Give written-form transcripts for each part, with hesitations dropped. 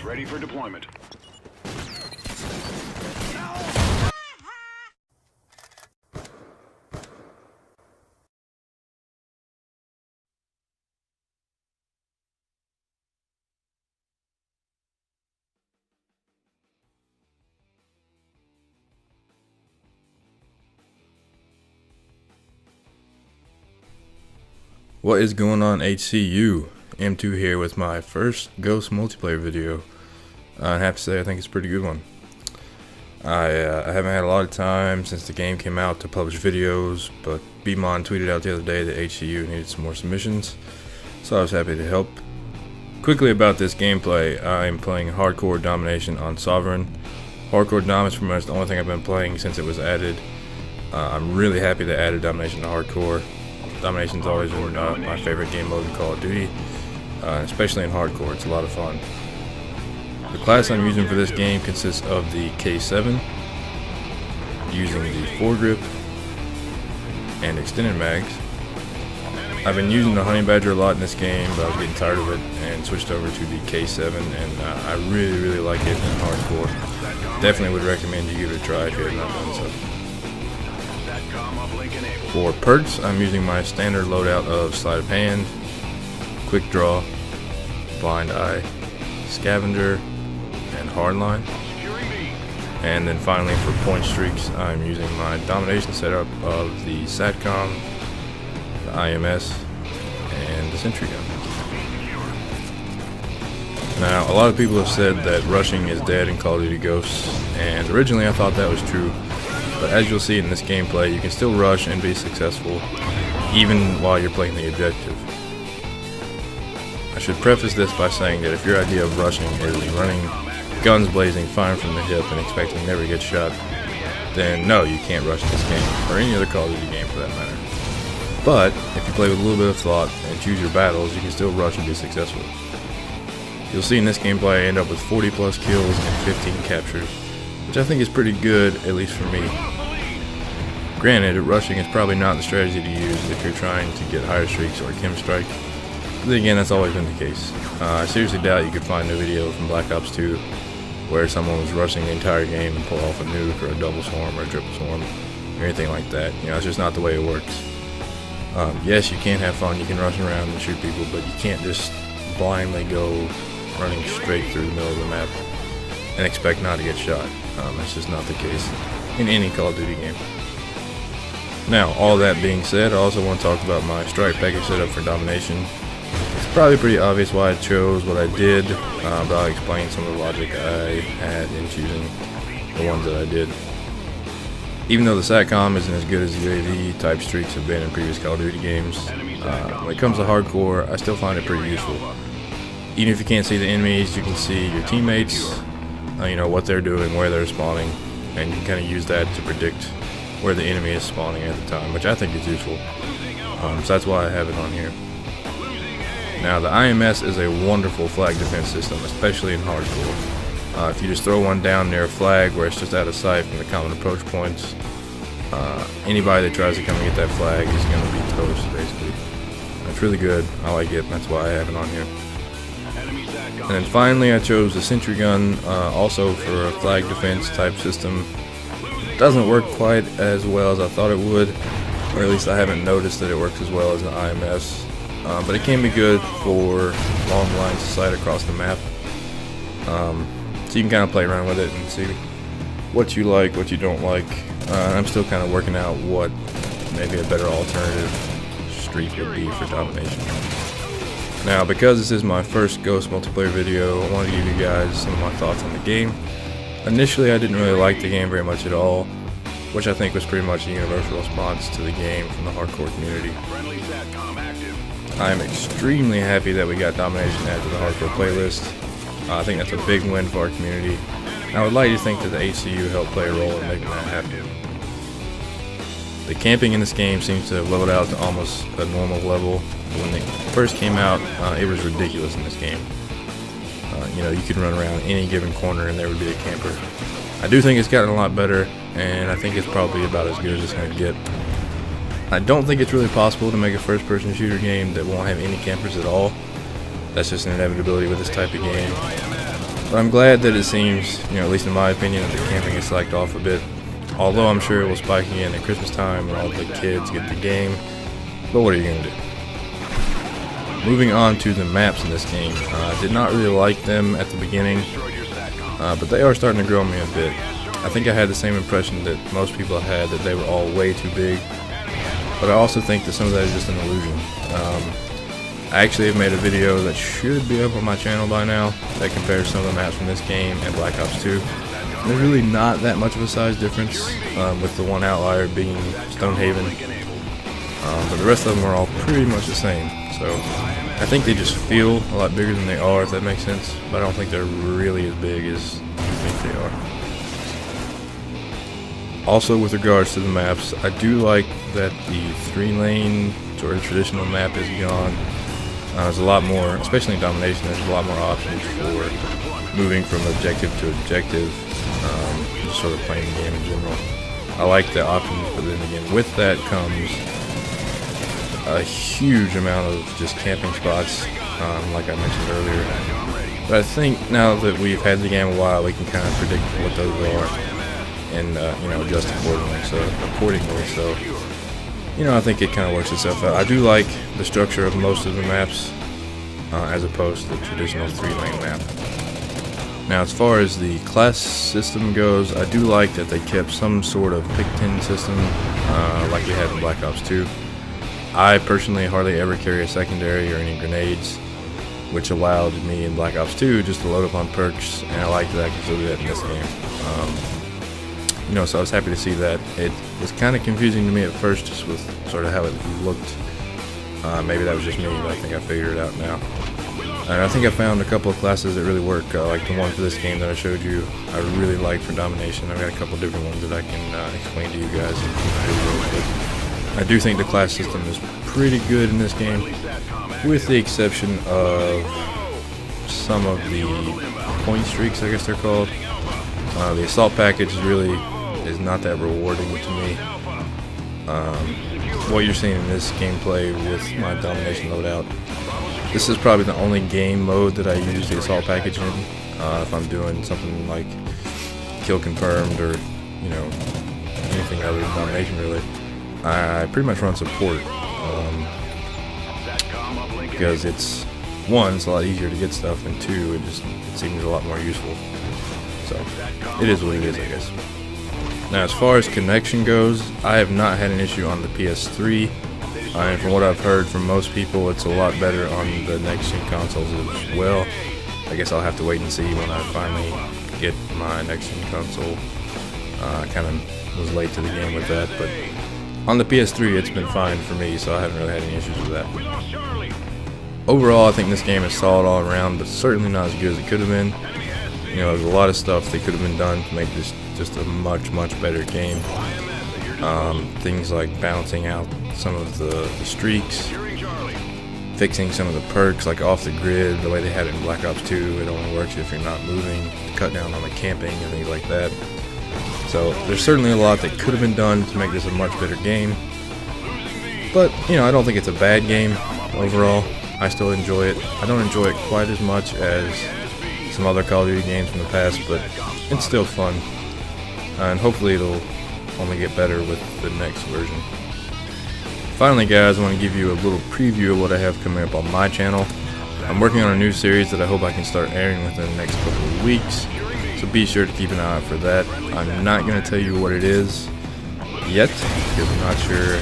Ready for deployment. What is going on, HCU? M2 here with my first Ghost multiplayer video. I have to say I think it's a pretty good one. I haven't had a lot of time since the game came out to publish videos, but bizon tweeted out the other day that HCU needed some more submissions, so I was happy to help. Quickly about this gameplay, I'm playing Hardcore Domination on Sovereign. Hardcore Dom is pretty much the only thing I've been playing since it was added. I'm really happy they added Domination to Hardcore. Domination's always been my favorite game mode in Call of Duty, especially in Hardcore. It's a lot of fun. The class I'm using for this game consists of the K7, using the foregrip and extended mags. I've been using the Honey Badger a lot in this game, but I was getting tired of it and switched over to the K7, and I really like it in Hardcore. Definitely would recommend you give it a try if you have not done so. For perks, I'm using my standard loadout of sleight of hand, quick draw, blind eye, scavenger, and hardline. And then finally for point streaks, I'm using my domination setup of the SATCOM, the IMS, and the sentry gun. Now, a lot of people have said that rushing is dead in Call of Duty Ghosts, and originally I thought that was true. But as you'll see in this gameplay, you can still rush and be successful, even while you're playing the objective. I should preface this by saying that if your idea of rushing is running, guns blazing, firing from the hip, and expecting never to get shot, then no, you can't rush this game, or any other Call of Duty game for that matter. But, if you play with a little bit of thought and choose your battles, you can still rush and be successful. You'll see in this gameplay I end up with 40 plus kills and 15 captures, which I think is pretty good, at least for me. Granted, rushing is probably not the strategy to use if you're trying to get higher streaks or chem strike. But then again, that's always been the case. I seriously doubt you could find a video from Black Ops 2 where someone was rushing the entire game and pull off a nuke or a double swarm or a triple swarm or anything like that. You know, it's just not the way it works. Yes, you can have fun, you can rush around and shoot people, but you can't just blindly go running straight through the middle of the map and expect not to get shot. That's just not the case in any Call of Duty game. Now, all that being said, I also want to talk about my strike package setup for Domination. It's probably pretty obvious why I chose what I did, but I'll explain some of the logic I had in choosing the ones that I did. Even though the SATCOM isn't as good as the UAV type streaks have been in previous Call of Duty games, when it comes to Hardcore, I still find it pretty useful. Even if you can't see the enemies, you can see your teammates, you know, what they're doing, where they're spawning, and you can kind of use that to predict where the enemy is spawning at the time, which I think is useful. So that's why I have it on here. Now, the IMS is a wonderful flag defense system, especially in Hardcore. If you just throw one down near a flag where it's just out of sight from the common approach points, anybody that tries to come and get that flag is going to be toast, basically. It's really good. I like it, and that's why I have it on here. And then finally I chose the sentry gun, also for a flag defense type system. It doesn't work quite as well as I thought it would, or at least I haven't noticed that it works as well as the IMS, but it can be good for long lines of sight across the map. So you can kind of play around with it and see what you like, what you don't like. I'm still kind of working out what maybe a better alternative streak would be for Domination. Now, because this is my first Ghost multiplayer video, I wanted to give you guys some of my thoughts on the game. Initially, I didn't really like the game very much at all, which I think was pretty much a universal response to the game from the Hardcore community. I am extremely happy that we got Domination added to the Hardcore playlist. I think that's a big win for our community. I would like to think that the HCU helped play a role in making that happen. The camping in this game seems to have leveled out to almost a normal level. When it first came out, it was ridiculous in this game. You know, you could run around any given corner and there would be a camper. I do think it's gotten a lot better, and I think it's probably about as good as it's going to get. I don't think it's really possible to make a first-person shooter game that won't have any campers at all. That's just an inevitability with this type of game. But I'm glad that it seems, at least in my opinion, that the camping is slacked off a bit. Although I'm sure it will spike again at Christmas time when all the kids get the game. But what are you going to do? Moving on to the maps in this game. I did not really like them at the beginning, but they are starting to grow on me a bit. I think I had the same impression that most people had, that they were all way too big. But I also think that some of that is just an illusion. I actually have made a video that should be up on my channel by now that compares some of the maps from this game and Black Ops 2. There's really not that much of a size difference, with the one outlier being Stonehaven. But the rest of them are all pretty much the same. So I think they just feel a lot bigger than they are, if that makes sense. But I don't think they're really as big as you think they are. Also, with regards to the maps, I do like that the 3-lane sort of traditional map is gone. There's a lot more, especially in Domination, there's a lot more options for moving from objective to objective, just sort of playing the game in general. I like the options, but then again, with that comes a huge amount of just camping spots, like I mentioned earlier. But I think now that we've had the game a while, we can kind of predict what those are and adjust accordingly. So I think it kind of works itself out. I do like the structure of most of the maps, as opposed to the traditional 3-lane map. Now, as far as the class system goes, I do like that they kept some sort of pick-10 system, like we had in Black Ops 2. I personally hardly ever carry a secondary or any grenades, which allowed me in Black Ops 2 just to load up on perks, and I liked that because I did that in this game. So I was happy to see that. It was kind of confusing to me at first, just with sort of how it looked. Maybe that was just me, but I think I figured it out now. And I think I found a couple of classes that really work, like the one for this game that I showed you. I really like for Domination. I've got a couple different ones that I can explain to you guys in future videos. But I do think the class system is pretty good in this game, with the exception of some of the point streaks, I guess they're called. The assault package really is not that rewarding to me. What you're seeing in this gameplay with my Domination loadout, this is probably the only game mode that I use the assault package in. If I'm doing something like kill confirmed or anything other than Domination, really, I pretty much run support, because it's, one, it's a lot easier to get stuff, and two, it seems a lot more useful. So it is what it is, I guess. Now, as far as connection goes, I have not had an issue on the PS3, and from what I've heard from most people, it's a lot better on the next-gen consoles as well. I guess I'll have to wait and see when I finally get my next-gen console. I kind of was late to the game with that, but on the PS3 it's been fine for me, so I haven't really had any issues with that. Overall, I think this game is solid all around, but certainly not as good as it could have been. There's a lot of stuff that could have been done to make this just a much better game. Things like balancing out some of the streaks, fixing some of the perks, like off the grid, the way they had it in Black Ops 2. It only works if you're not moving, to cut down on the camping and things like that. So there's certainly a lot that could have been done to make this a much better game. But, I don't think it's a bad game overall. I still enjoy it. I don't enjoy it quite as much as some other Call of Duty games from the past, but it's still fun. And hopefully it'll only get better with the next version. Finally, guys, I want to give you a little preview of what I have coming up on my channel. I'm working on a new series that I hope I can start airing within the next couple of weeks, so be sure to keep an eye out for that. I'm not going to tell you what it is yet, because I'm not sure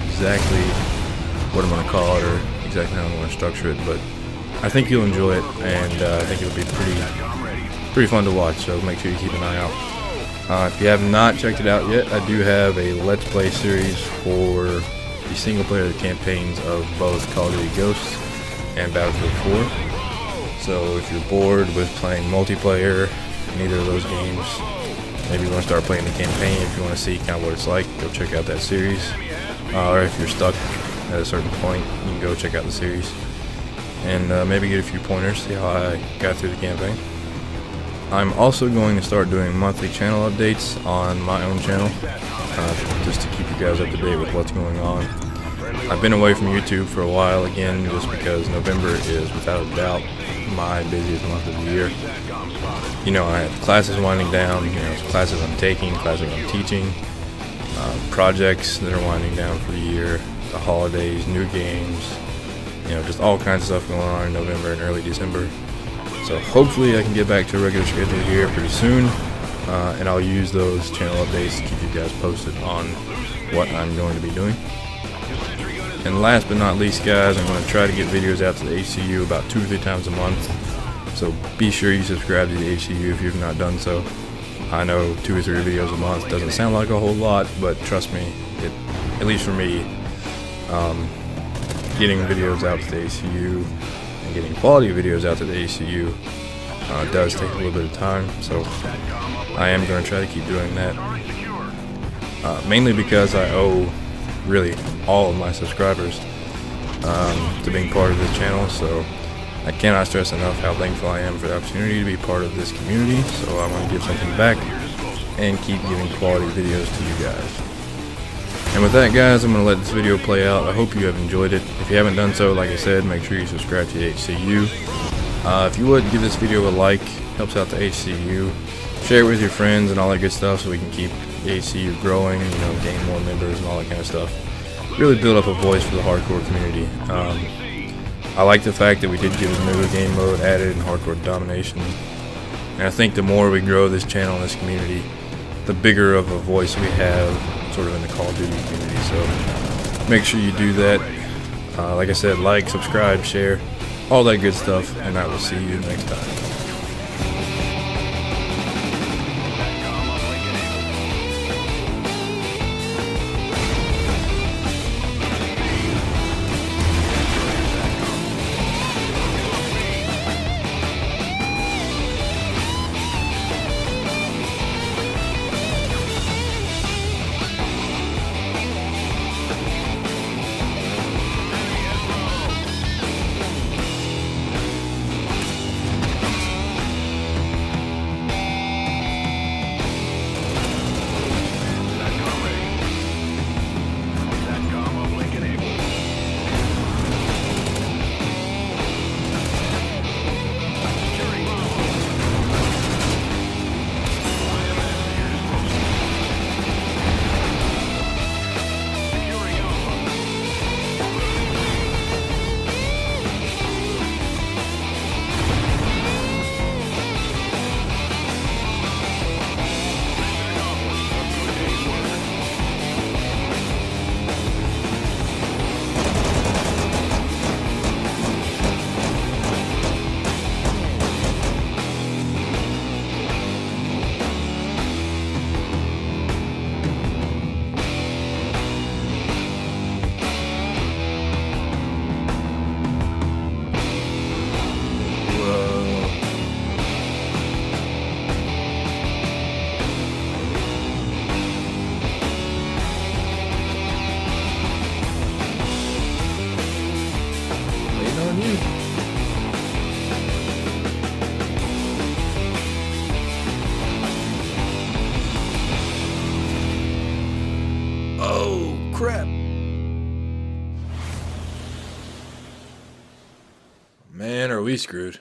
exactly what I'm going to call it or exactly how I'm going to structure it, but I think you'll enjoy it, and I think it'll be pretty fun to watch, so make sure you keep an eye out. If you have not checked it out yet, I do have a Let's Play series for the single-player campaigns of both Call of Duty Ghosts and Battlefield 4. So if you're bored with playing multiplayer in either of those games, maybe you want to start playing the campaign, if you want to see kind of what it's like, go check out that series. Or if you're stuck at a certain point, you can go check out the series and maybe get a few pointers, see how I got through the campaign. I'm also going to start doing monthly channel updates on my own channel, just to keep you guys up to date with what's going on. I've been away from YouTube for a while again, just because November is without a doubt my busiest month of the year. You know, I have classes winding down, you know, classes I'm taking, classes I'm teaching, projects that are winding down for the year, the holidays, new games, you know, just all kinds of stuff going on in November and early December. So hopefully I can get back to a regular schedule here pretty soon, and I'll use those channel updates to keep you guys posted on what I'm going to be doing. And last but not least, guys, I'm going to try to get videos out to the HCU about 2 or 3 times a month. So be sure you subscribe to the HCU if you've not done so. I know 2 or 3 videos a month doesn't sound like a whole lot, but trust me, at least for me, getting videos out to the HCU and getting quality videos out to the HCU does take a little bit of time. So I am going to try to keep doing that, mainly because I owe really all of my subscribers to being part of this channel. So I cannot stress enough how thankful I am for the opportunity to be part of this community. So I want to give something back and keep giving quality videos to you guys. And with that, guys, I'm going to let this video play out. I hope you have enjoyed it. If you haven't done so, like I said, make sure you subscribe to the HCU. If you would, give this video a like, helps out the HCU. Share it with your friends and all that good stuff so we can keep the HCU growing, you know, gain more members and all that kind of stuff. Really build up a voice for the hardcore community. I like the fact that we did get a new game mode added in Hardcore Domination. And I think the more we grow this channel and this community, the bigger of a voice we have sort of in the Call of Duty community. So make sure you do that. Like I said, like, subscribe, share, all that good stuff, and I will see you next time. Oh, crap. Man, are we screwed.